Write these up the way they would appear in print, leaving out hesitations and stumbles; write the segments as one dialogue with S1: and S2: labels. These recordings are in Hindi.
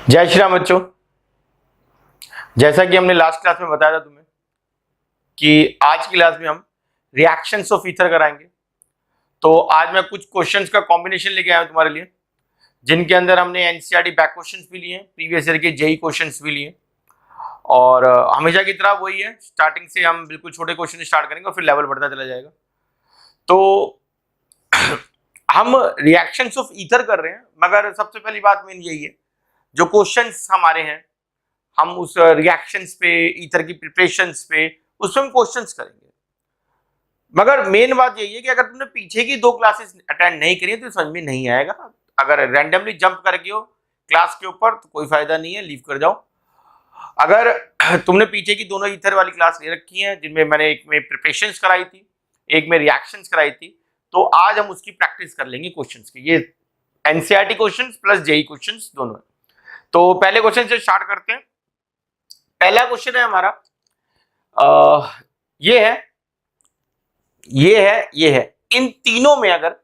S1: जय श्री राम बच्चों। जैसा कि हमने लास्ट क्लास में बताया था तुम्हें कि आज की क्लास में हम रिएक्शंस ऑफ ईथर कराएंगे। तो आज मैं कुछ क्वेश्चंस का कॉम्बिनेशन लेके आया हूं तुम्हारे लिए, जिनके अंदर हमने एनसीईआरटी बैक क्वेश्चंस भी लिए हैं, प्रीवियस ईयर के जेई क्वेश्चंस भी लिए, और हमेशा की तरह वही है, स्टार्टिंग से हम बिल्कुल छोटे क्वेश्चन स्टार्ट करेंगे और फिर लेवल बढ़ता चला जाएगा। तो हम रिएक्शंस ऑफ ईथर कर रहे हैं, मगर सबसे पहली बात मेन यही है, जो क्वेश्चंस हमारे हैं हम उस रिएक्शंस पे, ईथर की प्रिपरेशंस पे, उसमें हम क्वेश्चंस करेंगे। मगर मेन बात यही है कि अगर तुमने पीछे की दो क्लासेस अटेंड नहीं करी तो समझ में नहीं आएगा। अगर रैंडमली जंप करके हो क्लास के ऊपर तो कोई फायदा नहीं है, लीव कर जाओ। अगर तुमने पीछे की दोनों ईथर वाली क्लास ले रखी है, जिनमें मैंने एक में प्रिपरेशंस कराई थी, एक में रिएक्शंस कराई थी, तो आज हम उसकी प्रैक्टिस कर लेंगे क्वेश्चंस की। ये NCERT questions plus JEE questions दोनों है। तो पहले क्वेश्चन से स्टार्ट करते हैं। पहला क्वेश्चन है हमारा, ये है, इन तीनों में अगर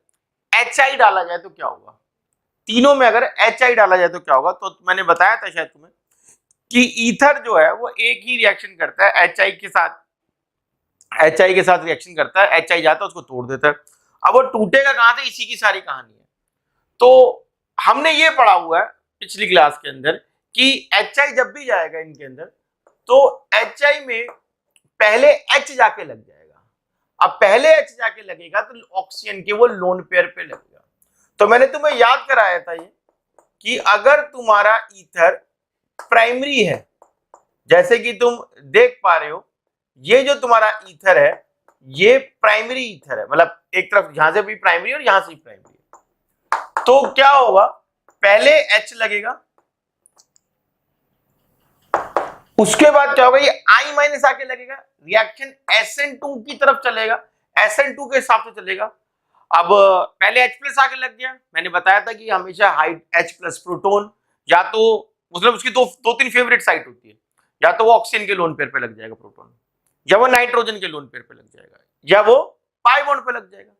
S1: HI डाला जाए तो क्या होगा। तीनों में अगर HI डाला जाए तो क्या होगा। तो मैंने बताया था शायद तुम्हें कि ईथर जो है वो एक ही रिएक्शन करता है HI के साथ रिएक्शन करता है। HI जाता है उसको तोड़ देता है। अब वो टूटेगा कहां से, इसी की सारी कहानी है। तो हमने ये पढ़ा हुआ है पिछली क्लास के अंदर कि HI जब भी जाएगा इनके अंदर तो HI में पहले H जाके लग जाएगा। अब पहले H जाके लगेगा तो ऑक्सीजन के वो लोन पेयर पे लगेगा। तो मैंने तुम्हें याद कराया था ये कि अगर तुम्हारा ईथर प्राइमरी है, जैसे कि तुम देख पा रहे हो, ये जो तुम्हारा ईथर है ये प्राइमरी ईथर है, मतलब एक तरफ यहां से भी प्राइमरी और यहां से भी प्राइमरी है। तो क्या होगा, पहले H लगेगा, उसके बाद क्या होगा, ये I माइनस आके लगेगा, रिएक्शन SN2 की तरफ चलेगा, SN2 के हिसाब से चलेगा। अब पहले H प्लस आके लग गया, मैंने बताया था कि हमेशा हाइट H प्लस प्रोटोन, या तो मतलब उसकी दो तीन फेवरेट साइट होती है, या तो वो ऑक्सीजन के लोन पेयर पे लग जाएगा प्रोटोन, या वो नाइट्रोजन के लोन पेयर पे लग जाएगा, या वो पाई बॉन्ड पे लग जाएगा।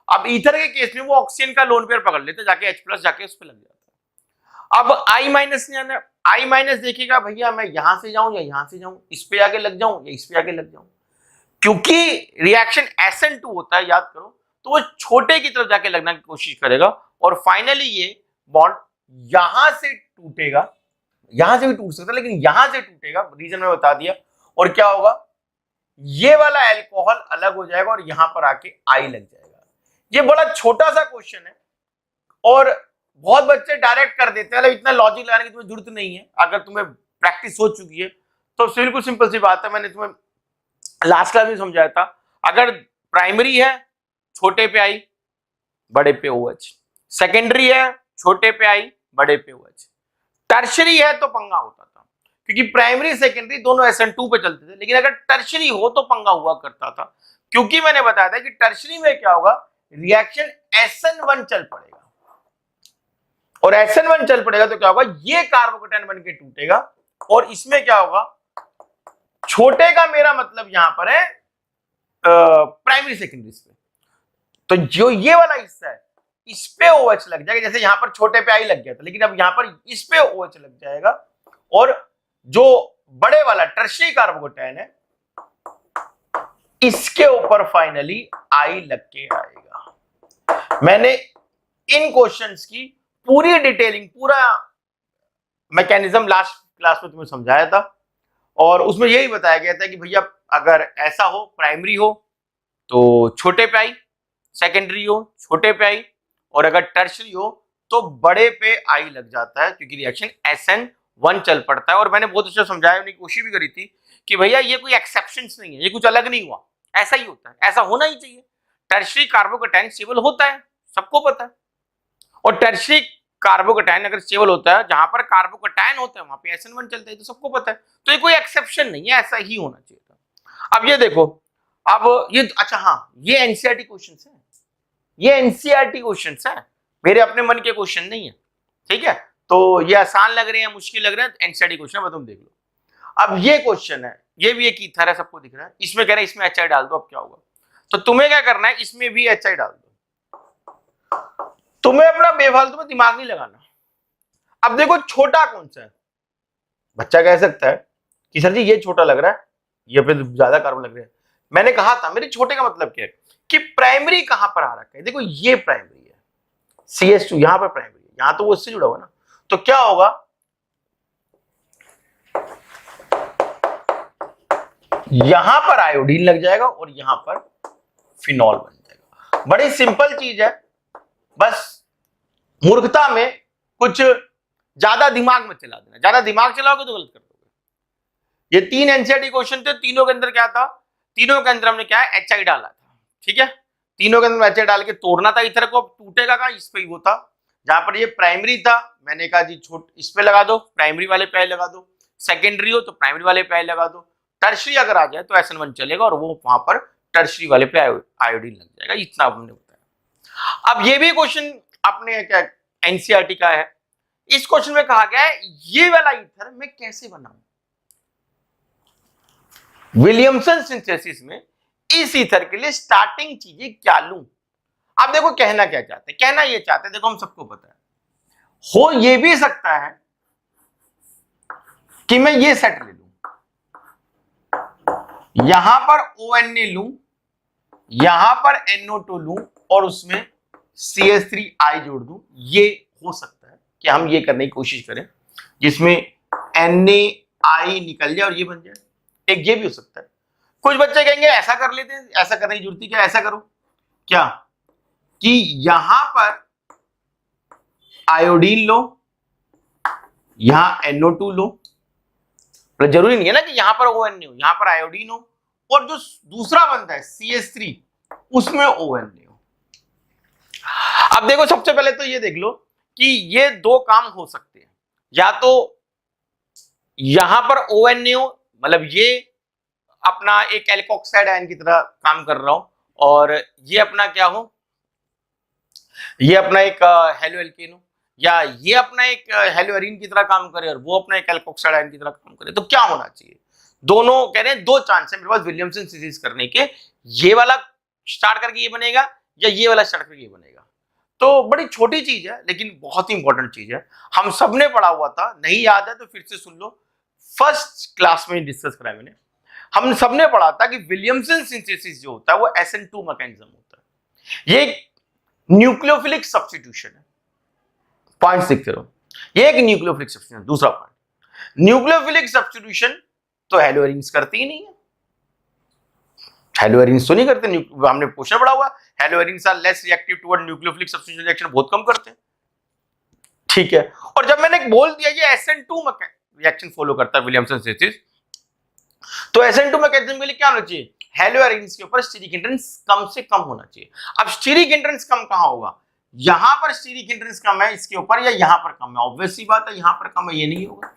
S1: अब ईथर के केस में वो ऑक्सीजन का लोन पेयर पकड़ लेते, जाके H प्लस जाके उस पे लग जाता है। अब I माइनस नहीं आना, I माइनस देखिएगा भैया मैं यहां से जाऊं या यहां से जाऊं, इस पे आके लग जाऊं या इस पे आके लग जाऊं, क्योंकि रिएक्शन SN2 होता है, याद करो, तो वो छोटे की तरफ जाके लगने की कोशिश करेगा और फाइनली ये बॉन्ड यहां से टूटेगा। यहां से भी टूट सकता है लेकिन यहां से टूटेगा, रीजन में बता दिया। और क्या होगा, ये वाला एल्कोहल अलग हो जाएगा और यहां पर आके I लग जाएगा। ये बड़ा छोटा सा क्वेश्चन है और बहुत बच्चे डायरेक्ट कर देते हैं, इतना लॉजिक लगाने की तुम्हें जरूरत नहीं है। अगर तुम्हें प्रैक्टिस हो चुकी है तो बिल्कुल सिंपल सी बात है, मैंने तुम्हें लास्ट क्लास में समझाया था। अगर प्राइमरी है छोटे पे I, बड़े पे OH, सेकेंडरी है छोटे पे I, बड़े पे OH, टर्शरी है तो पंगा होता था, क्योंकि प्राइमरी सेकेंडरी दोनों SN2 पे चलते थे। लेकिन अगर टर्शरी हो तो पंगा हुआ करता था, क्योंकि मैंने बताया था कि टर्शरी में क्या होगा, रिएक्शन SN1 चल पड़ेगा, और SN1 चल पड़ेगा तो क्या होगा, ये कार्बोकेटायन बन के टूटेगा और इसमें क्या होगा, छोटे का मेरा मतलब यहां पर है प्राइमरी सेकेंडरी पे। तो जो ये वाला हिस्सा है इस पे OH लग जाएगा, जैसे यहां पर छोटे पे I लग गया था, लेकिन अब यहां पर इस पे OH लग जाएगा और जो बड़े वाला टर्शरी कार्बोकेटायन है इसके ऊपर फाइनली I लग के आएगा। मैंने इन क्वेश्चंस की पूरी डिटेलिंग, पूरा मैकेनिज्म लास्ट क्लास में तुम्हें समझाया था और उसमें यही बताया गया था कि भैया अगर ऐसा हो, प्राइमरी हो तो छोटे पे I, सेकेंडरी हो छोटे पे I, और अगर टर्शरी हो तो बड़े पे I लग जाता है, क्योंकि रिएक्शन SN1 चल पड़ता है। और मैंने बहुत अच्छा समझाने की कोशिश भी करी थी कि भैया ये कोई एक्सेप्शंस नहीं है, ये कुछ अलग नहीं हुआ, ऐसा ही होता है, ऐसा होना ही चाहिए। टर्शरी कार्बोकेटायन स्टेबल होता है, सबको पता है, और टर्शरी कार्बोकेटायन अगर स्टेबल होता है, जहां पर कार्बोकेटायन होता है वहां पे SN1 चलता है, तो सबको पता है। तो ये कोई एक्सेप्शन नहीं है, ऐसा ही होना चाहिए था। अब ये देखो, अब ये अच्छा, हाँ ये एनसीईआरटी क्वेश्चंस है, ये एनसीईआरटी क्वेश्चंस है, मेरे अपने मन के क्वेश्चन नहीं है, ठीक है। तो ये आसान लग रहे हैं, मुश्किल लग रहे हैं, एनसीईआरटी क्वेश्चन है, तुम देख लो। अब ये क्वेश्चन है, ये भी एक ईथर है, सबको दिख रहा है, इसमें कह रहे हैं इसमें HI डाल दो, अब क्या होगा। तो तुम्हें क्या करना है, इसमें भी HI डाल दो। तुम्हें अपना बेफालतू में दिमाग नहीं लगाना। अब देखो छोटा कौन सा है, बच्चा कह सकता है कि सर जी ये छोटा लग रहा है, ये पे ज्यादा कार्बन लग रहा है। मैंने कहा था मेरे छोटे का मतलब क्या है कि प्राइमरी कहां पर आ रखा है, देखो ये प्राइमरी है, CH2 यहां पर प्राइमरी है, यहां तो वो इससे जुड़ा हुआ ना, तो क्या होगा, यहां पर आयोडीन लग जाएगा और यहां पर फिनॉल बन जाएगा। बड़ी सिंपल चीज है, बस मूर्खता में कुछ ज्यादा दिमाग में चला देना, ज्यादा दिमाग चलाओगे तो गलत कर दोगे। ये 3 एनसीईआरटी क्वेश्चन थे, तीनों के अंदर क्या था, तीनों के अंदर हमने क्या है HI डाला था, ठीक है, तीनों के अंदर HI डाल के तोड़ना था इथर को। अब टूटेगा कहां, इस पे ही वो था जहां पर ये प्राइमरी था, मैंने कहा जी छोट इस पे लगा दो, प्राइमरी वाले पे लगा दो, सेकेंडरी हो तो प्राइमरी वाले पे लगा दो, टर्शरी अगर आ जाए तो SN1 चलेगा और वो वहां पर टर्शरी वाले पे आयोडीन लग जाएगा, इतना हमने बताया। अब ये भी क्वेश्चन अपने क्या एनसीईआरटी का है, इस क्वेश्चन में कहा गया है ये वाला ईथर मैं कैसे बनाऊं, विलियमसन सिंथेसिस में इस ईथर के लिए स्टार्टिंग चीजें क्या लूं। अब देखो कहना क्या चाहते हैं, कहना ये चाहते हैं, देखो हम सबको पता है, हो ये भी सकता है कि मैं ये सेट ले लूं, यहां पर ONA लूं, यहां पर NO2 लूं और उसमें CH3I जोड़ दूं, ये हो सकता है कि हम ये करने की कोशिश करें जिसमें NaI निकल जाए और ये बन जाए, एक ये भी हो सकता है। कुछ बच्चे कहेंगे ऐसा कर लेते हैं, ऐसा करने की जरूरत है क्या, ऐसा करो क्या कि यहां पर आयोडीन लो, यहां NO2 लो, जरूरी नहीं है ना कि यहां पर ONA हो, यहां पर आयोडीन हो और जो दूसरा बनता है CH3 उसमें ONA हो। अब देखो सबसे पहले तो ये देख लो कि ये दो काम हो सकते हैं, या तो यहां पर ONA हो, मतलब ये अपना एक एल्कोक्साइड आयन की तरह काम कर रहा हो और ये अपना क्या हो, ये अपना एक हेलो एल्केन हो, या ये अपना एक हेलोअरीन की तरह काम करे और वो अपना एक एल्कोक्साइड आयन की तरह काम करे, तो क्या होना चाहिए, दोनों कह रहे हैं दो चांस है मेरे पास विलियमसन सिंथेसिस करने के, ये वाला स्टार्ट करके ये बनेगा या ये वाला स्टार्ट करके ये बनेगा। तो बड़ी छोटी चीज है लेकिन बहुत ही इंपॉर्टेंट चीज है, हम सबने पढ़ा हुआ था, नहीं याद है तो फिर से सुन लो, फर्स्ट क्लास में डिस्कस करा मैंने, हम सबने पढ़ा था कि विलियमसन सिंथेसिस जो होता है वो SN2 मैकेनिज्म होता है, ये न्यूक्लियोफिलिक सब्स्टिट्यूशन है, पॉइंट लिखते रहो, ये एक न्यूक्लियोफिलिक सब्स्टिट्यूशन। दूसरा पॉइंट, न्यूक्लियोफिलिक सब्स्टिट्यूशन तो हेलोअरीन्स करती ही नहीं है, हेलोअरीन्स तो नहीं करते, हमने क्वेश्चन पढ़ा हुआ haloarenes are less reactive toward nucleophilic substitution reaction, बहुत कम करते हैं, ठीक है। और जब मैंने बोल दिया ये SN2 रिएक्शन फॉलो करता है विलियमसन सिंथेसिस, तो SN2 मैकेनिज्म के लिए क्या होना चाहिए, हेलोअरीन्स के ऊपर स्टीरिक हिंड्रेंस कम से कम होना चाहिए। अब स्टीरिक हिंड्रेंस कम कहां होगा, यहां पर स्टीरिक हिंड्रेंस कम है इसके ऊपर या यहां पर कम है, ऑब्वियस सी बात है यहां पर कम है, ये नहीं होगा,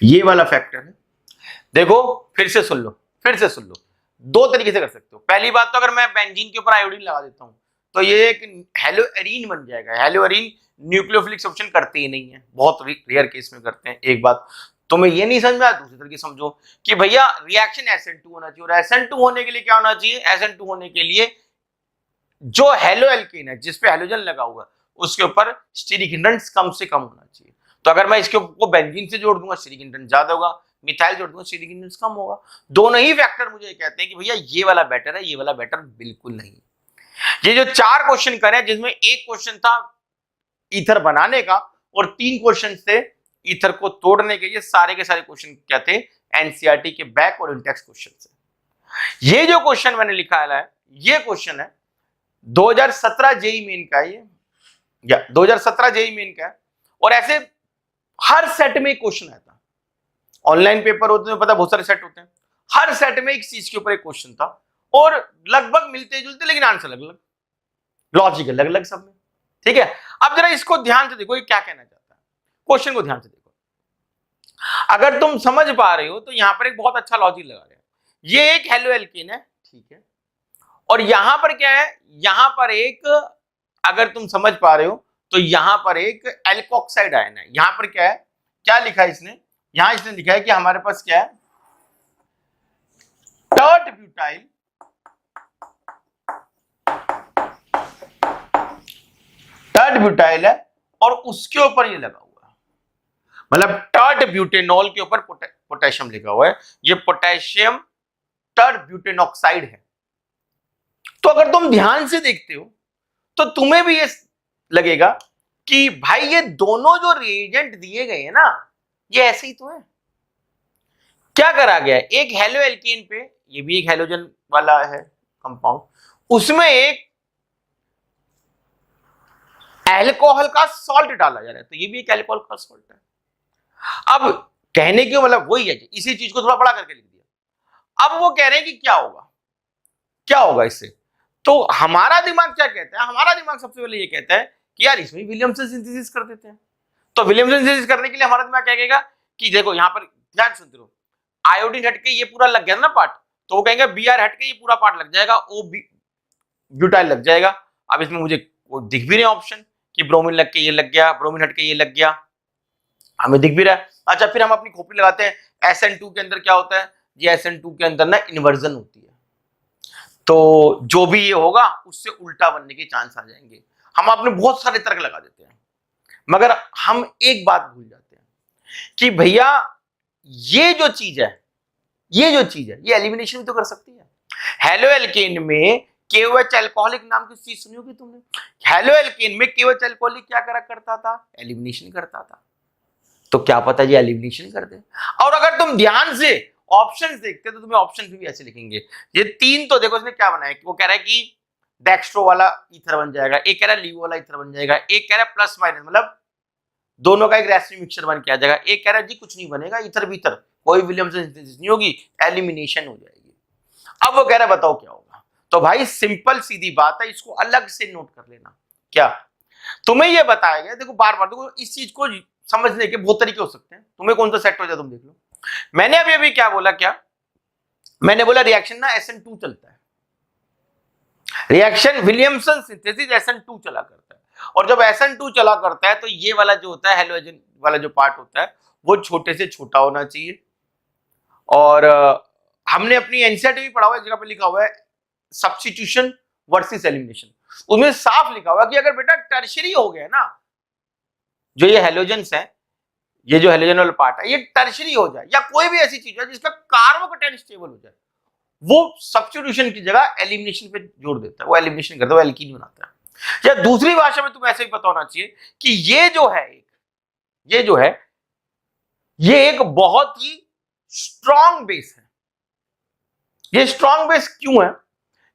S1: ये वाला फैक्टर है। देखो फिर से सुन लो, फिर से सुन लो, दो तरीके से कर सकते हो। पहली बात तो अगर मैं बेंजीन के ऊपर आयोडीन लगा देता हूं तो ये एक हेलोअरीन बन जाएगा, हेलोअरीन न्यूक्लियोफिलिक सब्स्टिट्यूशन करते ही नहीं है, बहुत रेयर केस में करते हैं। एक बात तुम्हें ये नहीं समझ में आया, दूसरी तरीके समझो कि भैया रिएक्शन SN2 होना चाहिए, और SN2 होने के लिए क्या होना चाहिए, SN2 होने के लिए जो हेलो एल्केन है जिसपे हेलोजन लगा हुआ है उसके ऊपर स्टीरिक हिंड्रेंस कम से कम होना चाहिए। तो अगर मैं इसके ऊपर बेंजीन से जोड़ दूंगा स्टीरिक हिंड्रेंस ज्यादा होगा, मिथाइल जोड़ दूंगा स्टीरिक हिंड्रेंस कम होगा। दोनों ही फैक्टर मुझे कहते हैं कि भैया ये वाला बेटर है, ये वाला बेटर बिल्कुल नहीं। ये जो 4 क्वेश्चन करे जिसमें एक क्वेश्चन था ईथर बनाने का और 3 क्वेश्चन थे ईथर को तोड़ने के, ये सारे के सारे क्वेश्चन क्या थे, एनसीईआरटी के बैक और इंटेक्स क्वेश्चन थे। ये जो क्वेश्चन मैंने लिखा है ये क्वेश्चन है 2017 जेई मेन का, ये या 2017 जेई मेन का है, और ऐसे हर सेट में एक क्वेश्चन आता है, ऑनलाइन पेपर होते हैं पता बहुत सारे सेट होते हैं, हर सेट में एक चीज के ऊपर एक क्वेश्चन था और लगभग मिलते जुलते लेकिन आंसर अलग अलग, लॉजिक अलग अलग सब में, ठीक है। अब जरा इसको ध्यान से देखो ये क्या कहना चाहता है, क्वेश्चन को ध्यान से देखो, अगर तुम समझ पा रहे हो तो यहां पर एक बहुत अच्छा लॉजिक लगा रहे हैं, ये एक हेलो एल्केन है, ठीक है, और यहां पर क्या है, यहां पर एक, अगर तुम समझ पा रहे हो तो यहां पर एक एल्कोक्साइड आयन है, यहां पर क्या है, क्या लिखा है इसने, यहां इसने लिखा है कि हमारे पास क्या है, टर्ट ब्यूटाइल है और उसके ऊपर ये लगा हुआ, मतलब टर्ड ब्यूटेनॉल के ऊपर पोटेशियम लिखा हुआ है, ये पोटेशियम टर्ड ब्यूटेन ऑक्साइड है। तो अगर तुम ध्यान से देखते हो तो तुम्हें भी ये लगेगा कि भाई ये दोनों जो रिएजेंट दिए गए हैं ना, ये ऐसे ही तो है। क्या करा गया है, एक हेलो एल्केन पे, ये भी एक हेलोजन वाला है कंपाउंड, उसमें एक अल्कोहल का सॉल्ट डाला जा रहा है, तो ये भी एक अल्कोहल का सॉल्ट है। अब कहने के मतलब वही है, इसी चीज को थोड़ा बड़ा करके लिख दिया। अब वो कह रहे हैं कि क्या होगा, क्या होगा इससे। तो हमारा दिमाग क्या कहता है, हमारा दिमाग सबसे पहले ये कहता है कि यार इसमें विलियमसन सिंथेसिस कर देते हैं। तो विलियमसन सिंथेसिस करने के लिए हमारा दिमाग क्या कहेगा कि देखो यहां पर ध्यान सुनते रहो, आयोडीन हटके ये पूरा लग गया ना पार्ट, तो वो कहेंगे बीआर हटके ये पूरा पार्ट लग जाएगा, ओ ब्यूटाइल लग जाएगा। अब इसमें मुझे दिख भी नहीं ऑप्शन कि ब्रोमीन लग के ये लग गया, ब्रोमीन हटके ये लग गया, हमें दिख भी रहा है। अच्छा, फिर हम अपनी खोपड़ी लगाते हैं, SN2 के अंदर क्या होता है, ये SN2 के अंदर ना इन्वर्जन होती है, तो जो भी ये होगा उससे उल्टा बनने के चांस आ जाएंगे। हम अपने बहुत सारे तर्क लगा देते हैं, मगर हम एक बात भूल जाते हैं कि भैया ये जो चीज है, ये एलिमिनेशन भी तो कर सकती है। हेलो एल्केन में KOH अल्कोहलिक नाम की चीज सुनी होगी तुमने। हेलो एल्केन में KOH अल्कोहलिक क्या करा करता था, एलिमिनेशन करता था। तो क्या पता ये एलिमिनेशन कर दे। और अगर तुम ध्यान से ऑप्शंस देखते तो तुम्हें ऑप्शन भी ऐसे लिखेंगे। ये तीन तो देखो इसने क्या बनाया, वो कह रहा है कि डेक्स्ट्रो वाला ईथर बन जाएगा, एक कह रहा है लीवो वाला ईथर बन जाएगा, एक कह रहा है प्लस माइनस मतलब दोनों का एक रेसिड्यू मिक्सचर बन के आ जाएगा, एक कह रहा है जी कुछ नहीं बनेगा, ईथर भीतर कोई विलियमसन सिंथेसिस नहीं होगी, एलिमिनेशन हो जाएगी। अब वो कह रहा है बताओ क्या होगा। तो भाई सिंपल सीधी बात है, इसको अलग से नोट कर लेना। क्या तुम्हें ये बताया गया, देखो बार बार देखो, इस चीज को समझने के बहुत तरीके हो सकते हैं, तुम्हें कौन सा सेट हो जाए तुम देख लो। मैंने अभी क्या बोला, क्या मैंने बोला, रिएक्शन ना SN2 चलता है, रिएक्शन विलियमसन सिंथेसिस SN2 चला करता है, और जब SN2 चला करता है तो ये वाला जो होता है हेलोजन वाला जो पार्ट होता है वो छोटे से छोटा होना चाहिए। और हमने अपनी एनसीईआरटी भी पढ़ा हुआ है, जगह पे लिखा हुआ है सब्स्टिट्यूशन वर्सेस एलिमिनेशन, उसमें साफ लिखा हुआ है कि अगर बेटा टर्शियरी हो गया ना, जो ये हेलोजेंस है, ये जो हेलोजन वाला पार्ट है ये टर्शियरी हो जाए, या कोई भी ऐसी चीज है जिसका कार्बोकेटाइन स्टेबल हो जाए, वो सब्स्टिट्यूशन की जगह एलिमिनेशन पे जोड़ देता है, वो एलिमिनेशन करता है, वो एल्कीन बनाता है। या दूसरी भाषा में तुम्हें ऐसे ही पता होना चाहिए कि ये जो है ये एक बहुत ही स्ट्रॉन्ग बेस है। ये स्ट्रॉन्ग बेस क्यों है,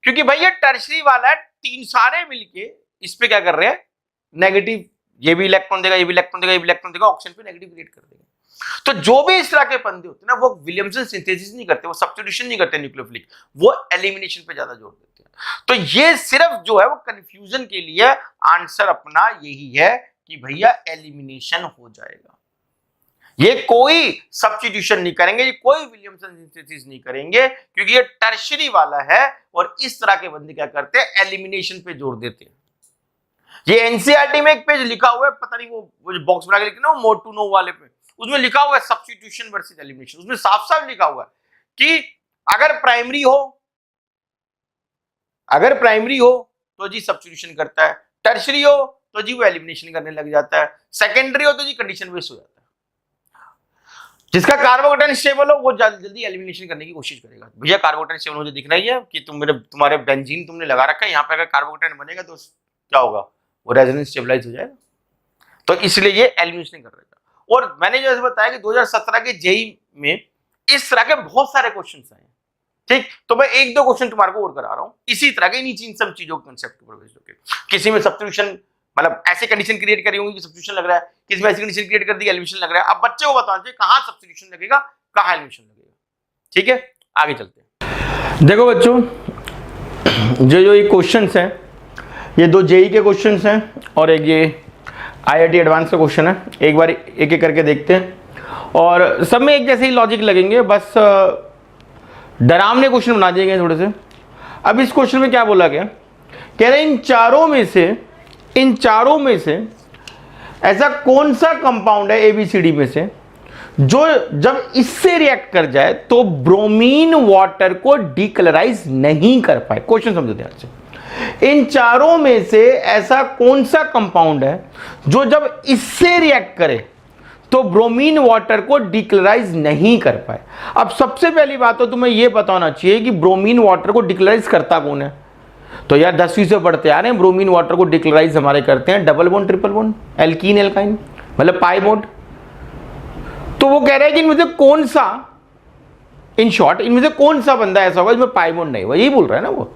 S1: क्योंकि भाई ये टर्शियरी वाला है, तीन सारे मिलके इस पे क्या कर रहे हैं, नेगेटिव, ये भी इलेक्ट्रॉन देगा, ये भी इलेक्ट्रॉन देगा, ये भी इलेक्ट्रॉन देगा, ऑक्सीजन पे नेगेटिव क्रिएट कर देगा। तो जो भी इस तरह के पंदे होते हैं ना, वो विलियमसन सिंथेसिस नहीं करते, वो सब्स्टिट्यूशन नहीं करते न्यूक्लियोफिलिक, वो एलिमिनेशन पे ज्यादा जोर देते हैं। तो ये सिर्फ जो है वो कंफ्यूजन के लिए, आंसर अपना यही है कि भैया एलिमिनेशन हो जाएगा। ये कोई सब्स्टिट्यूशन नहीं करेंगे, ये कोई विलियमसन सिंथेसिस नहीं करेंगे, क्योंकि ये टर्शियरी वाला है, और इस तरह के बंदे क्या करते हैं, एलिमिनेशन पे जोर देते हैं। ये एनसीईआरटी में एक पेज लिखा हुआ है, पता नहीं वो जो बॉक्स बना के लिखे ना मोर टू नो वाले पे, उसमें लिखा हुआ है सब्स्टिट्यूशन वर्सेस एलिमिनेशन। उसमें साफ साफ लिखा हुआ है कि अगर प्राइमरी हो तो जी सब्स्टिट्यूशन करता है, टर्शियरी हो तो जी वो एलिमिनेशन करने लग जाता है, सेकेंडरी हो तो जी कंडीशन बेस हो जाता है। जिसका कार्बोकेटाइन स्टेबल हो वो जल्दी एलिमिनेशन करने की कोशिश करेगा। भैया कार्बोकेटाइन स्टेबल मुझे दिख रही है कि तुम्हारे बेंजीन तुमने लगा रखा है, यहाँ पे अगर कार्बोकेटाइन बनेगा तो क्या होगा, वो रेजोनेंस स्टेबलाइज हो जाएगा, तो इसलिए ये एलिमिनेशन कर रहेगा। और मैंने जैसे बताया कि 2017 के जेईई में इस तरह के बहुत सारे क्वेश्चन आए, ठीक, तो मैं एक दो क्वेश्चन तुम्हारे को और करा रहा हूं इसी तरह के, इन सब चीजों के कंसेप्ट के ऊपर बेस्ड होकर। किसी में सब्स्टिट्यूशन मतलब ऐसे कंडीशन क्रिएट करी होंगी कि सब्स्टिट्यूशन लग रहा है, किसी में ऐसी कंडीशन क्रिएट कर दी एलिमिनेशन लग रहा है। अब बच्चे को बताना चाहिए कहां सब्स्टिट्यूशन लगेगा, कहां एलिमिनेशन लगेगा। ठीक है, आगे चलते हैं। देखो बच्चों, जो ये क्वेश्चंस हैं, ये दो जेईई के क्वेश्चंस हैं और एक ये IIT एडवांस का क्वेश्चन है। एक बार एक एक करके देखते हैं, और सब में एक जैसे ही लॉजिक लगेंगे, बस डरावने क्वेश्चन बना दिए गए थोड़े से। अब इस क्वेश्चन में क्या बोला गया, कह रहे इन चारों में से ऐसा कौन सा कंपाउंड है ABCD में से जो जब इससे रिएक्ट कर जाए तो ब्रोमीन वाटर को डीकलराइज नहीं कर पाए। क्वेश्चन समझो ध्यान से, इन चारों में से ऐसा कौन सा कंपाउंड है जो जब इससे रिएक्ट करे तो ब्रोमीन वाटर को डिक्लोराइज नहीं कर पाए। अब सबसे पहली बात तो तुम्हें यह पता होना चाहिए कि ब्रोमीन वाटर को डिक्लोराइज करता कौन है। तो यार 10वीं से पढ़ते आ रहे हैं, ब्रोमीन वाटर को डिक्लोराइज हमारे करते हैं double bond, triple bond, alkene, alkyne, मतलब पाई बॉन्ड। तो वो कह रहा है कि इनमें से कौन सा, इन शॉर्ट इनमें से कौन सा बंदा ऐसा होगा जिसमें पाई बॉन्ड नहीं होगा, यही बोल रहा है ना वो।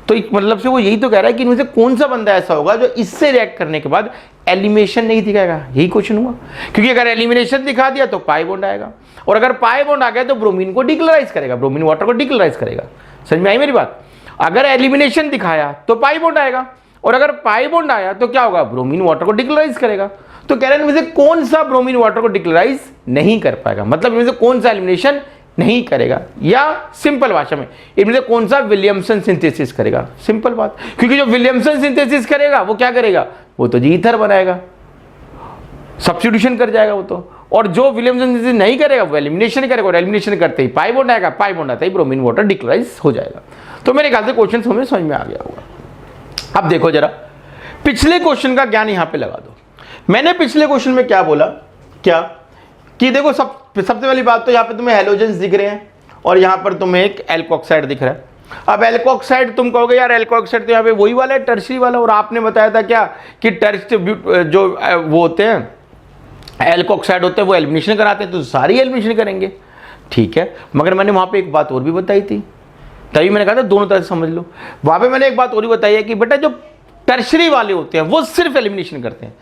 S1: तो एक मतलब से वो यही तो कह रहा है कि इनमें से कौन सा बंदा ऐसा होगा जो इससे रिएक्ट करने के बाद एलिमिनेशन नहीं दिखाएगा, यही क्वेश्चन हुआ। क्योंकि अगर एलिमिनेशन दिखा दिया तो पाई बॉन्ड आएगा, और अगर पाई बॉन्ड आ गया तो ब्रोमीन को डिक्लोराइज करेगा, ब्रोमीन वाटर को डिक्लोराइज करेगा। समझ में आई मेरी बात? अगर एलिमिनेशन दिखाया तो पाई बॉन्ड आएगा, और अगर पाई बॉन्ड आया तो क्या होगा, ब्रोमीन वाटर को डिक्लोराइज करेगा। तो कह रहे हैं इनमें से कौन सा ब्रोमीन वाटर को डिक्लोराइज नहीं कर पाएगा, मतलब इनमें से कौन सा एलिमिनेशन नहीं करेगा, या सिंपल भाषा में इनमें से कौन सा विलियमसन सिंथेसिस करेगा। सिंपल बात, क्योंकि जो विलियमसन सिंथेसिस करेगा वो क्या करेगा, वो तो ईथर बनाएगा, सब्स्टिट्यूशन कर जाएगा वो तो। और जो विलियमसन सिंथेसिस नहीं करेगा वो एलिमिनेशन करेगा, और एलिमिनेशन करते ही पाई बॉन्ड आएगा, पाई बॉन्ड आते ही ब्रोमीन वाटर डिक्लोराइज हो जाएगा। तो मेरे ख्याल से क्वेश्चन समझ में आ गया होगा। अब देखो जरा पिछले क्वेश्चन का ज्ञान यहां पे लगा दो। मैंने पिछले क्वेश्चन में क्या बोला, क्या कि देखो सबसे पहली बात तो यहाँ पे तुम्हें हैलोजेंस दिख रहे हैं, और यहाँ पर तुम्हें एक एल्कोक्साइड दिख रहा है। अब एल्कोक्साइड तुम कहोगे यार एल्कोक्साइड तो यहाँ पे वही वाला है, टर्शरी वाला, और आपने बताया था क्या कि जो वो होते हैं एल्कोक्साइड होते हैं वो एलिमिनेशन कराते हैं, तो सारी एलिमिनेशन करेंगे, ठीक है। मगर मैंने वहाँ पे एक बात और भी बताई थी, तभी मैंने कहा था दोनों तरह से समझ लो। वहाँ पे मैंने एक बात और भी बताई है कि बेटा जो टर्शरी वाले होते हैं वो सिर्फ एलिमिनेशन करते हैं।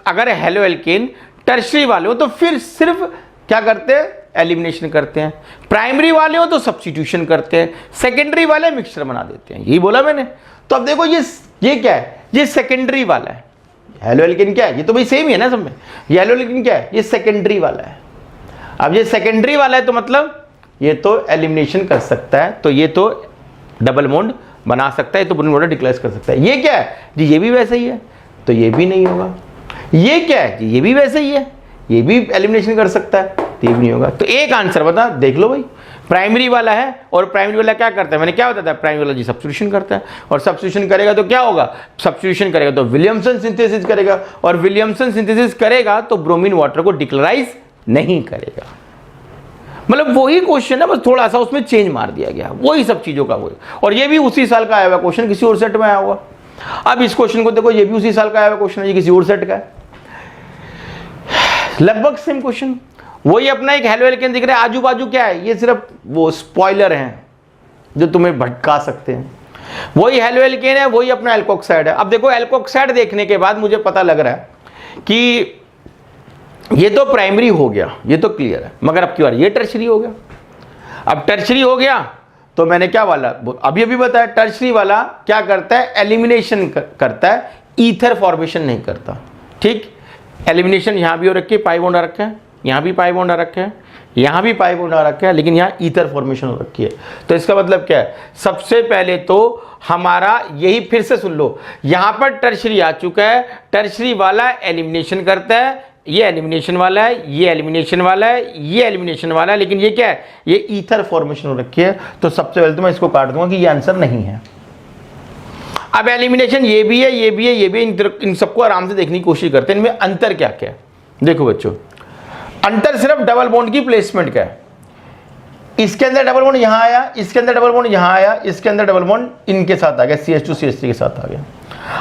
S1: अगर हेलो एल्केन टर्शरी वाले हो तो फिर सिर्फ क्या करते हैं, एलिमिनेशन करते हैं। प्राइमरी वाले हो तो सब्स्टिट्यूशन करते हैं, सेकेंडरी वाले मिक्सचर बना देते हैं, यही बोला मैंने। तो अब देखो ये क्या है, ये सेकेंडरी वाला है। हेलो एल्केन क्या है, ये तो भाई सेम ही है ना सब में। ये हेलो एल्केन क्या है, ये सेकेंडरी वाला है। अब ये सेकेंडरी वाला है तो मतलब ये तो एलिमिनेशन कर सकता है, तो ये तो डबल बॉन्ड बना सकता है, तो ब्रोमीन वाटर डिक्लेयर कर सकता है। ये क्या है जी, ये भी वैसा ही है, तो ये भी नहीं होगा। ये क्या है जी, ये भी वैसा ही है, ये भी एलिमिनेशन कर सकता है, तो ये भी नहीं होगा। तो एक आंसर बता, देख लो भाई, प्राइमरी वाला है, और प्राइमरी वाला क्या करता है, मैंने क्या बताया था, प्राइमरी वाला जी सब्स्टिट्यूशन करता है, और सब्स्टिट्यूशन करेगा तो क्या होगा, सब्स्टिट्यूशन करेगा तो विलियमसन सिंथेसिस करेगा, और विलियमसन सिंथेसिस करेगा तो ब्रोमीन वाटर को डिक्लोराइज नहीं करेगा। मतलब वही क्वेश्चन है, बस थोड़ा सा उसमें चेंज मार दिया गया, वही सब चीजों का वही। और ये भी उसी साल का आया हुआ क्वेश्चन, किसी और सेट में आया हुआ। अब इस क्वेश्चन को देखो, ये भी उसी साल का आया हुआ क्वेश्चन है, ये किसी और सेट का है, लगभग सेम क्वेश्चन। वही अपना एक हेलो एल्केन दिख रहा है, आजू बाजू क्या है, ये सिर्फ वो स्पॉइलर हैं जो तुम्हें भटका सकते हैं। वही हेलो एल्केन है, वही अपना एल्कोक्साइड है। अब देखो एल्कोक्साइड देखने के बाद मुझे पता लग रहा है कि ये तो प्राइमरी हो गया, ये तो क्लियर है, मगर अब की बार ये टर्शरी हो गया। अब टर्शरी हो गया तो मैंने क्या वाला अभी बताया, टर्शरी वाला क्या करता है, एलिमिनेशन करता है, ईथर फॉर्मेशन नहीं करता, ठीक। एलिमिनेशन यहाँ भी हो रखे, पाई बॉन्ड आ रखे हैं, यहाँ भी पाई बॉन्ड आ रखे हैं, यहाँ भी पाई बॉन्ड आ रखे हैं, लेकिन यहाँ ईथर फॉर्मेशन हो रखी है। तो इसका मतलब क्या है, सबसे पहले तो हमारा यही, फिर से सुन लो, यहाँ पर टर्शरी आ चुका है, टर्शरी वाला एलिमिनेशन करता है, ये एलिमिनेशन वाला है, ये एलिमिनेशन वाला है, ये एलिमिनेशन वाला है, लेकिन ये क्या है, ये ईथर फॉर्मेशन हो रखी है। तो सबसे पहले तो मैं इसको काट दूंगा कि ये आंसर नहीं है। अब एलिमिनेशन ये भी है, ये भी है, ये भी, इन सबको आराम से देखने की कोशिश करते हैं, इनमें अंतर क्या क्या है। देखो बच्चों, अंतर सिर्फ डबल बॉन्ड की प्लेसमेंट का है। इसके अंदर डबल बॉन्ड यहां आया, इसके अंदर डबल बॉन्ड यहां आया, इसके अंदर डबल बॉन्ड इनके साथ आ गया, CH2 CH3 के साथ आ गया।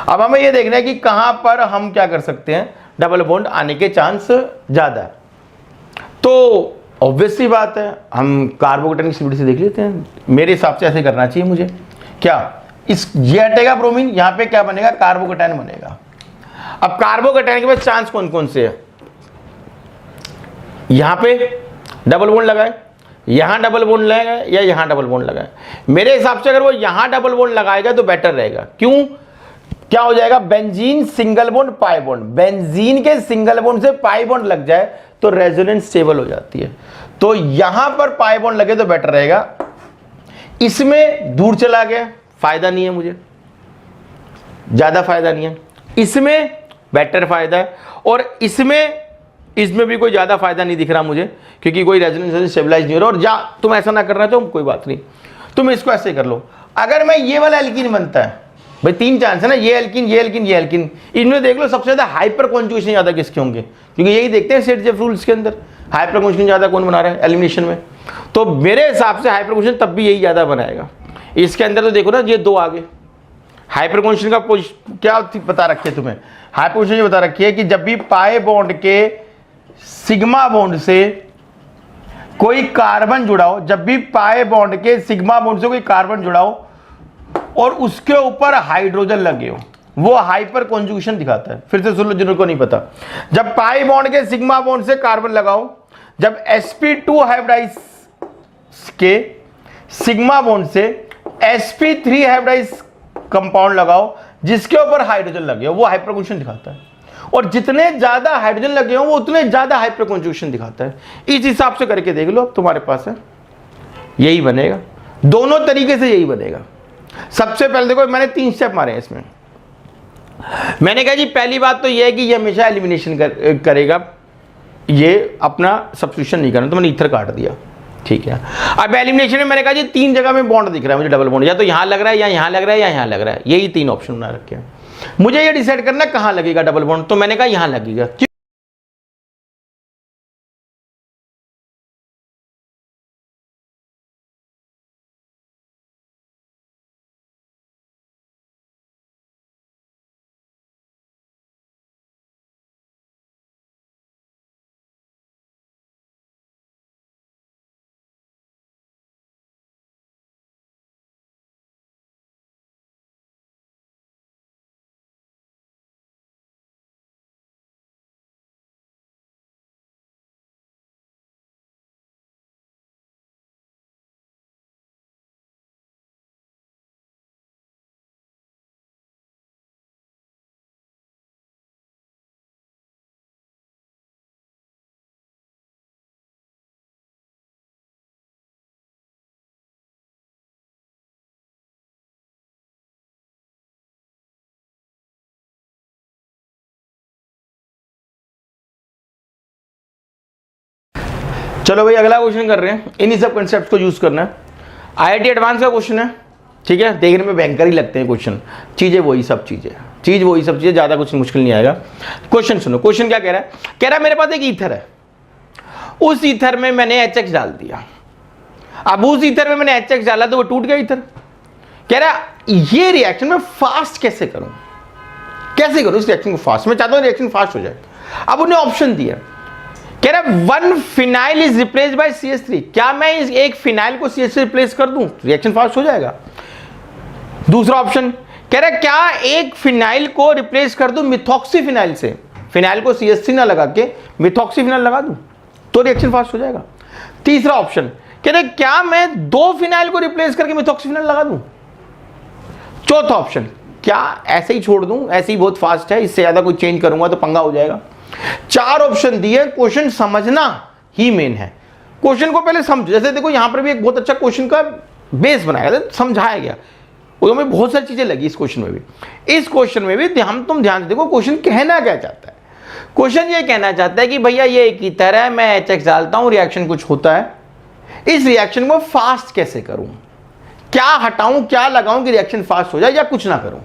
S1: अब हमें ये देखना है कि कहां पर हम क्या कर सकते हैं, डबल बॉन्ड आने के चांस ज्यादा है। तो ऑब्वियसली बात है, हम कार्बोकेटाइन की स्टेबिलिटी से देख लेते हैं। मेरे हिसाब से ऐसे करना चाहिए मुझे, क्या ये हटेगा ब्रोमीन, यहां पे क्या बनेगा, कार्बोकेटाइन बनेगा। अब कार्बोकेटाइन के पास चांस कौन कौन से है, यहां पे डबल बॉन्ड लगाए, यहां डबल बॉन्ड लगाए, या यहां डबल बॉन्ड लगाए। मेरे हिसाब से अगर वो यहां डबल बॉन्ड लगाएगा तो बेटर रहेगा। क्यों, क्या हो जाएगा, benzene single bond pi bond, benzene के सिंगल बॉन्ड से पाई बॉन्ड लग जाए तो रेजोनेंस स्टेबल हो जाती है। तो यहां पर पाई बॉन्ड लगे तो बेटर रहेगा। इसमें दूर चला गया, फायदा नहीं है मुझे, ज्यादा फायदा नहीं है। इसमें बेटर फायदा है, और इसमें भी कोई ज्यादा फायदा नहीं दिख रहा मुझे, क्योंकि कोई रेजोनेंस स्टेबलाइज नहीं हो रहा। और जा तुम ऐसा ना करना तो कोई बात नहीं, तुम इसको ऐसे कर लो। अगर मैं ये वाला एल्कीन बनता है, भाई 3 चांस है ना, ये एल्किन, ये एल्किन, ये एल्किन। इनमें देख लो सबसे ज्यादा हाइपर कॉन्जुगेशन ज्यादा किसके होंगे, क्योंकि यही देखते हैं सेट-जेफ रूल्स के अंदर, हाइपर कॉन्जुगेशन ज्यादा कौन बना रहा है एलिमिनेशन में। तो मेरे हिसाब से हाइपर कॉन्जुगेशन तब भी यही ज्यादा बनाएगा। इसके अंदर तो देखो ना ये 2 आगे, हाइपर कॉन्जुगेशन का क्या बता रखी है तुम्हें, हाइपर कॉन्जुगेशन बता रखी है कि जब भी पाई बॉन्ड के सिग्मा बॉन्ड से कोई कार्बन जुड़ा हो, जब भी पाई बॉन्ड के सिग्मा बॉन्ड से कोई कार्बन जुड़ा हो और उसके ऊपर हाइड्रोजन लगे हो, वो हाइपर कॉन्जुगेशन दिखाता है। फिर से सुन लो जिनको नहीं पता, जब पाई बॉन्ड के सिग्मा बॉन्ड से कार्बन लगाओ, जब sp2 हाइब्रिडाइज के सिग्मा बॉन्ड से sp3 हाइब्रिडाइज कंपाउंड लगाओ जिसके ऊपर हाइड्रोजन लगे हो, वो हाइपर कॉन्जुगेशन दिखाता है। और जितने ज्यादा हाइड्रोजन लगे हो वो उतने ज्यादा हाइपर कॉन्जुगेशन दिखाता है। इस हिसाब से करके देख लो, अब तुम्हारे पास है यही बनेगा, दोनों तरीके से यही बनेगा। सबसे पहले देखो मैंने 3 स्टेप मारे हैं इसमें। मैंने कहा जी पहली बात तो यह है कि ये हमेशा एलिमिनेशन करेगा, ये अपना सब्स्टिट्यूशन नहीं करना, तो मैंने ईथर काट दिया, ठीक है। अब एलिमिनेशन में मैंने कहा जी 3 जगह में बॉन्ड दिख रहा है मुझे, डबल बॉन्ड, या तो यहां लग रहा है, या यहां लग रहा है, या यहां लग रहा है, यही 3 ऑप्शन बना रखे हैं। मुझे ये डिसाइड करना कहां लगेगा डबल बॉन्ड, तो मैंने कहा यहां लगेगा। चलो भाई अगला क्वेश्चन कर रहे हैं, इन्हीं सब कंसेप्ट को यूज करना है। IIT एडवांस का क्वेश्चन है, ठीक है, देखने में भयंकर ही लगते हैं क्वेश्चन, चीजें वही सब चीजें, ज्यादा कुछ मुश्किल नहीं आएगा। क्वेश्चन सुनो, क्वेश्चन क्या कह रहा है, कह रहा है मेरे पास एक ईथर है, उस ईथर में मैंने HX डाल दिया। अब उस ईथर में मैंने HX डाला तो वो टूट गया ईथर। कह रहा ये रिएक्शन में फास्ट कैसे करूं, कैसे करूं इस रिएक्शन को फास्ट, मैं चाहता हूं रिएक्शन फास्ट हो जाए। अब उन्हें ऑप्शन दिया, कह रहा 1 phenyl is replace by CH3, क्या मैं इस एक फिनाइल को CH3 रिप्लेस कर दूं, रिएक्शन फास्ट हो जाएगा। दूसरा ऑप्शन कह रहा क्या एक फिनाइल को रिप्लेस कर दूं मिथॉक्सी फिनाइल से, फिनाइल को CH3 ना लगा के मिथॉक्सी फिनाइल लगा दूं तो रिएक्शन फास्ट हो जाएगा। तीसरा ऑप्शन कह रहा क्या मैं 2 फिनाइल को रिप्लेस करके मिथॉक्सी फिनाइल लगा दूं। चौथा ऑप्शन क्या ऐसे ही छोड़ दूं, ऐसे ही बहुत फास्ट है, इससे ज्यादा कोई चेंज करूंगा तो पंगा हो जाएगा। 4 ऑप्शन दिए, क्वेश्चन समझना ही मेन है। क्वेश्चन को पहले समझो, जैसे देखो यहां पर भी एक बहुत अच्छा क्वेश्चन का बेस बनाया गया, समझाया गया, उसमें बहुत सारी चीजें लगी इस क्वेश्चन में भी। इस क्वेश्चन में भी तुम ध्यान से देखो क्वेश्चन कहना क्या चाहता है। क्वेश्चन ये कहना चाहता है कि भैया ये एक ही तरह है, मैं HX डालता हूं, रिएक्शन कुछ होता है, इस रिएक्शन को फास्ट कैसे करूं, क्या हटाऊं क्या लगाऊं कि रिएक्शन फास्ट हो जाए, या कुछ ना करूं।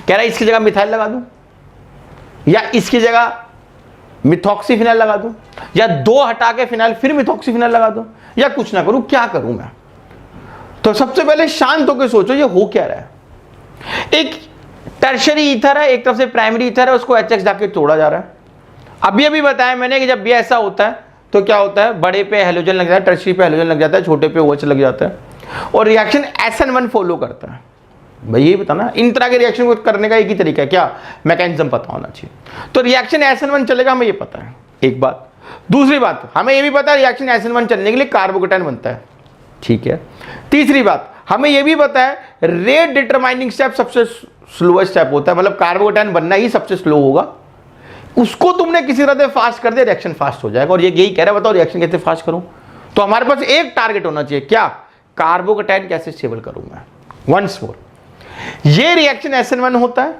S1: कह रहा है इसकी जगह मिथाइल लगा दूं, या इसकी जगह मिथॉक्सी फिनाइल लगा दूं, या 2 हटा के फिनाइल फिर मिथॉक्सी फिनाइल लगा दूं, या कुछ ना करूं, क्या करूं मैं। तो सबसे पहले शांत होकर सोचो ये हो क्या रहा है। एक टर्शरी ईथर है, एक तरफ से प्राइमरी ईथर है, उसको HX जाके तोड़ा जा रहा है। अभी बताया मैंने कि जब भी ऐसा होता है तो क्या होता है, बड़े पे हेलोजन लग जाता है, टर्शरी पे हेलोजन लग जाता है, छोटे पे OH लग जाता है, और रिएक्शन SN1 फॉलो करता है। भाई ये बताना, इन तरह के रिएक्शन को करने का एक ही तरीका है, क्या मैकेनिज्म पता होना चाहिए। तो रिएक्शन SN1 चलेगा, हमें ये पता है एक बात। दूसरी बात हमें ये भी पता है रिएक्शन SN1 चलने के लिए कार्बोकेटायन बनता है, ठीक है। तीसरी बात हमें ये भी पता है रेट डिटरमाइनिंग स्टेप सबसे स्लोएस्ट स्टेप होता है, मतलब कार्बोकेटायन बनना ही सबसे स्लो होगा, उसको तुमने किसी तरह से फास्ट कर दे रिएक्शन फास्ट हो जाएगा। और ये यही कह रहा है, बताओ रिएक्शन कैसे फास्ट करूं। तो हमारे पास एक टारगेट होना चाहिए, क्या, कार्बोकेटायन कैसे स्टेबल करूं मैं। वंस मोर, ये रिएक्शन SN1 होता है,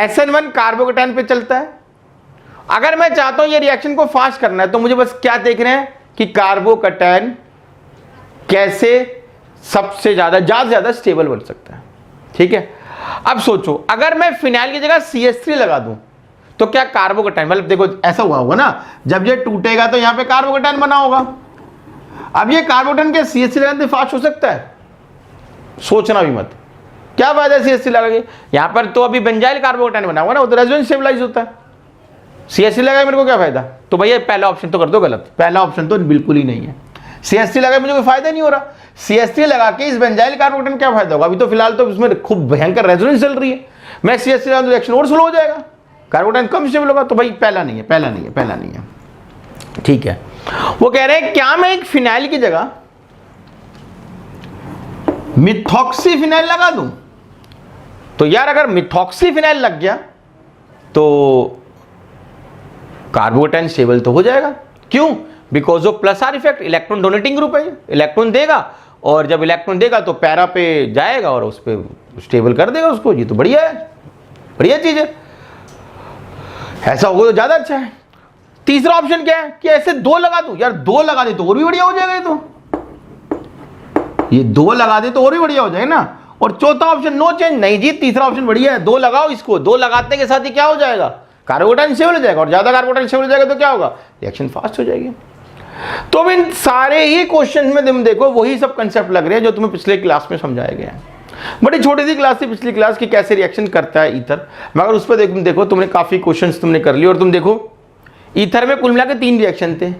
S1: SN1 कार्बोकेटायन पे चलता है। अगर मैं चाहता हूं ये रिएक्शन को फास्ट करना है तो मुझे बस क्या देख रहे हैं कि कार्बोकेटायन कैसे सबसे ज्यादा से ज्यादा स्टेबल बन सकता है, ठीक है। अब सोचो अगर मैं फिनाइल की जगह CH3 लगा दूं तो क्या कार्बोकेटाइन, मतलब देखो ऐसा हुआ होगा ना, जब ये टूटेगा तो यहां पे कार्बोकेटाइन बना होगा। अब ये कार्बोकेटाइन के CH3 लगाने फास्ट हो सकता है? सोचना भी मत, क्या फायदा है CH3 लगा के? यहां पर तो अभी बेंजाइल कार्बोकेटाइन बना हुआ ना, वो तो रेजोनेंस स्टेबलाइज होता है। CH3 लगाए मेरे को क्या फायदा? तो भैया पहला ऑप्शन तो कर दो गलत, पहला ऑप्शन तो बिल्कुल ही नहीं है। CH3 लगाए मुझे कोई फायदा नहीं हो रहा। CH3 लगा के इस बेंजाइल कार्बोकेटाइन क्या फायदा होगा? अभी तो फिलहाल तो इसमें खूब भयंकर रेजोनेंस चल रही है। मैं CH3 लगा तो रिएक्शन और स्लो हो जाएगा, कार्बोकेटाइन कम स्टेबल होगा। तो भाई पहला नहीं है, पहला नहीं है, पहला नहीं है। ठीक है, वो कह रहे हैं क्या मैं एक फिनाइल की जगह मिथॉक्सीफिनाइल लगा दूं? तो यार अगर मिथॉक्सीफिनाइल लग गया तो कार्बोकेटाइन स्टेबल तो हो जाएगा। क्यों? Because of plus are effect, electron donating group है, इलेक्ट्रॉन देगा और जब इलेक्ट्रॉन देगा तो पैरा पे जाएगा और उस पर स्टेबल कर देगा उसको। ये तो बढ़िया है, बढ़िया चीज है। ऐसा होगा तो ज्यादा अच्छा है। तीसरा ऑप्शन क्या है कि ऐसे दो लगा दूं? यार दो लगा दे तो और भी बढ़िया हो जाएगा। ये दो लगा दे तो और भी बढ़िया हो जाएगा ना। और चौथा ऑप्शन नो चेंज, नहीं जी तीसरा ऑप्शन बढ़िया है, दो लगाओ इसको, दो लगाते के साथ ही क्या हो जाएगा? कार्बोकेटाइन स्टेबल हो जाएगा और ज्यादा कार्बोकेटाइन स्टेबल हो जाएगा तो क्या होगा? रिएक्शन फास्ट हो जाएगी। तो इन सारे ही क्वेश्चन में तुम देखो वही सब कंसेप्ट लग रहे हैं जो तुम्हें पिछले क्लास में समझाया गया है। बड़ी छोटी सी क्लास थी पिछली क्लास की, कैसे रिएक्शन करता है ईथर, मगर उस पर देखो तुमने काफी क्वेश्चंस तुमने कर लिए। और तुम देखो ईथर में कुल मिला के 3 रिएक्शन थे।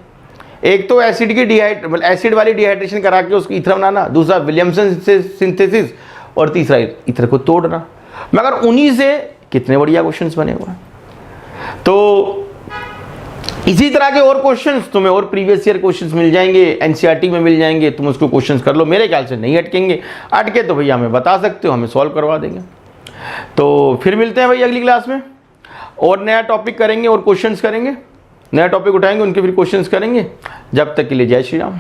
S1: एक तो एसिड की एसिड वाली डिहाइड्रेशन करा के उसको ईथर बनाना, दूसरा विलियमसन सिंथेसिस और तीसरा ईथर को तोड़ना। मगर उन्हीं से कितने बढ़िया क्वेश्चंस बने हुए हैं। तो इसी तरह के और क्वेश्चंस तुम्हें और प्रीवियस ईयर क्वेश्चंस मिल जाएंगे, एनसीईआरटी में मिल जाएंगे, तुम उसको क्वेश्चंस कर लो। मेरे ख्याल से नहीं अटकेंगे, अटके तो भैया हमें बता सकते हो, हमें सॉल्व करवा देंगे। तो फिर मिलते हैं भाई अगली क्लास में, और नया टॉपिक करेंगे और क्वेश्चंस करेंगे, नया टॉपिक उठाएंगे, उनके फिर क्वेश्चंस करेंगे। जब तक के लिए जय श्री राम।